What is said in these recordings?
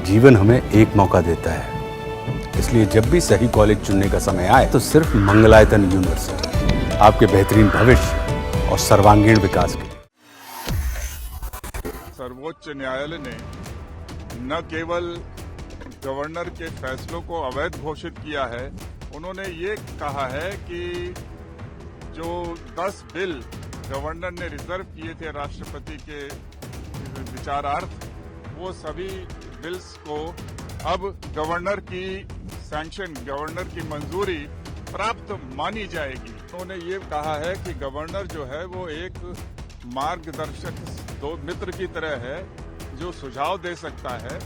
जीवन हमें एक मौका देता है, इसलिए जब भी सही कॉलेज चुनने का समय आए तो सिर्फ मंगलायतन यूनिवर्सिटी आपके बेहतरीन भविष्य और सर्वांगीण विकास के लिए। सर्वोच्च न्यायालय ने न केवल गवर्नर के फैसलों को अवैध घोषित किया है, उन्होंने ये कहा है कि जो 10 बिल गवर्नर ने रिजर्व किए थे राष्ट्रपति के विचारार्थ, वो सभी बिल्स को अब गवर्नर की सैंक्शन, गवर्नर की मंजूरी प्राप्त मानी जाएगी। उन्होंने ये कहा है कि गवर्नर जो है वो एक मार्गदर्शक दो मित्र की तरह है, जो सुझाव दे सकता है,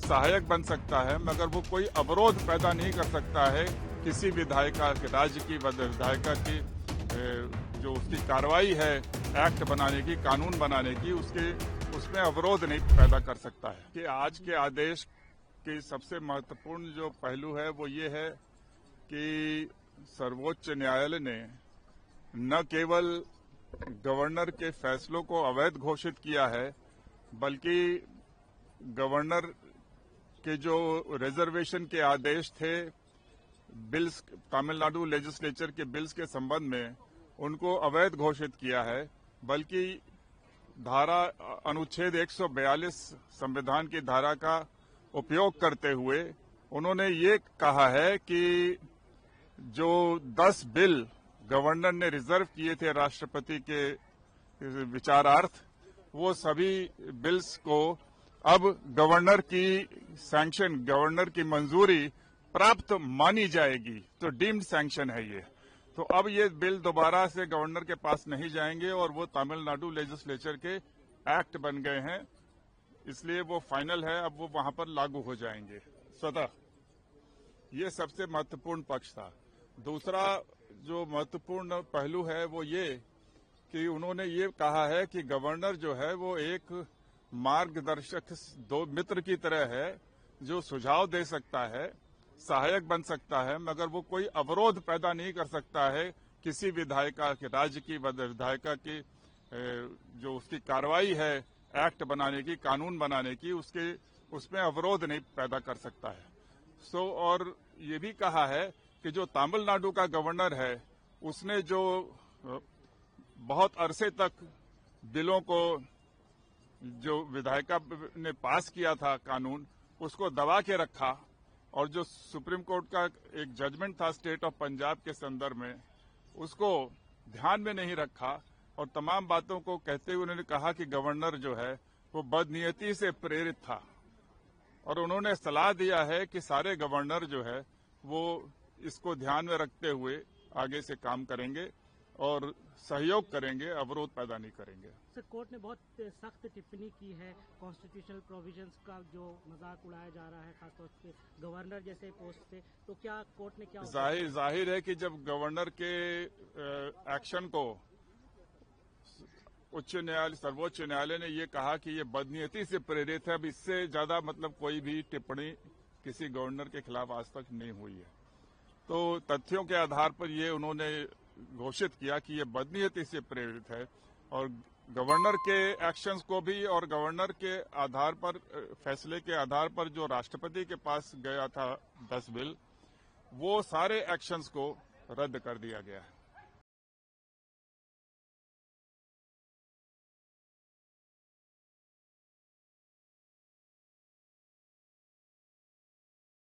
सहायक बन सकता है, मगर वो कोई अवरोध पैदा नहीं कर सकता है किसी विधायिका राज्य की विधायिका की जो उसकी कार्रवाई है एक्ट बनाने की, कानून बनाने की, उसमें अवरोध नहीं पैदा कर सकता है। कि आज के आदेश की सबसे महत्वपूर्ण जो पहलू है वो ये है कि सर्वोच्च न्यायालय ने न केवल गवर्नर के फैसलों को अवैध घोषित किया है, बल्कि गवर्नर के जो रिजर्वेशन के आदेश थे बिल्स, तमिलनाडु लेजिस्लेचर के बिल्स के संबंध में, उनको अवैध घोषित किया है, बल्कि धारा अनुच्छेद 142 संविधान की धारा का उपयोग करते हुए उन्होंने ये कहा है कि जो 10 बिल गवर्नर ने रिजर्व किए थे राष्ट्रपति के विचारार्थ, वो सभी बिल्स को अब गवर्नर की सैंक्शन, गवर्नर की मंजूरी प्राप्त मानी जाएगी। तो डीम्ड सैंक्शन है ये। तो अब ये बिल दोबारा से गवर्नर के पास नहीं जाएंगे और वो तमिलनाडु लेजिस्लेचर के एक्ट बन गए हैं, इसलिए वो फाइनल है, अब वो वहां पर लागू हो जाएंगे स्वतः। ये सबसे महत्वपूर्ण पक्ष था। दूसरा जो महत्वपूर्ण पहलू है वो ये कि उन्होंने ये कहा है कि गवर्नर जो है वो एक मार्गदर्शक दो मित्र की तरह है, जो सुझाव दे सकता है, सहायक बन सकता है, मगर वो कोई अवरोध पैदा नहीं कर सकता है किसी विधायिका के राज्य की विधायिका की जो उसकी कार्रवाई है एक्ट बनाने की, कानून बनाने की, उसमें अवरोध नहीं पैदा कर सकता है। और ये भी कहा है कि जो तमिलनाडु का गवर्नर है, उसने जो बहुत अरसे तक बिलों को जो विधायिका ने पास किया था कानून, उसको दबा के रखा, और जो सुप्रीम कोर्ट का एक जजमेंट था स्टेट ऑफ पंजाब के संदर्भ में, उसको ध्यान में नहीं रखा, और तमाम बातों को कहते हुए उन्होंने कहा कि गवर्नर जो है वो बदनीयती से प्रेरित था, और उन्होंने सलाह दिया है कि सारे गवर्नर जो है वो इसको ध्यान में रखते हुए आगे से काम करेंगे और सहयोग करेंगे, अवरोध पैदा नहीं करेंगे। सर, कोर्ट ने बहुत सख्त टिप्पणी की है, कॉन्स्टिट्यूशनल प्रोविजंस का जो मजाक उड़ाया जा रहा है खासतौर से गवर्नर जैसे पोस्ट से, तो क्या कोर्ट ने क्या जाहिर है कि जब गवर्नर के एक्शन को सर्वोच्च न्यायालय ने ये कहा कि ये बदनीयती से प्रेरित है, अब इससे ज्यादा मतलब कोई भी टिप्पणी किसी गवर्नर के खिलाफ आज तक नहीं हुई है। तो तथ्यों के आधार पर ये उन्होंने घोषित किया कि ये बदनीयती से प्रेरित है, और गवर्नर के एक्शंस को भी और गवर्नर के आधार पर, फैसले के आधार पर जो राष्ट्रपति के पास गया था 10 बिल, वो सारे एक्शंस को रद्द कर दिया गया है।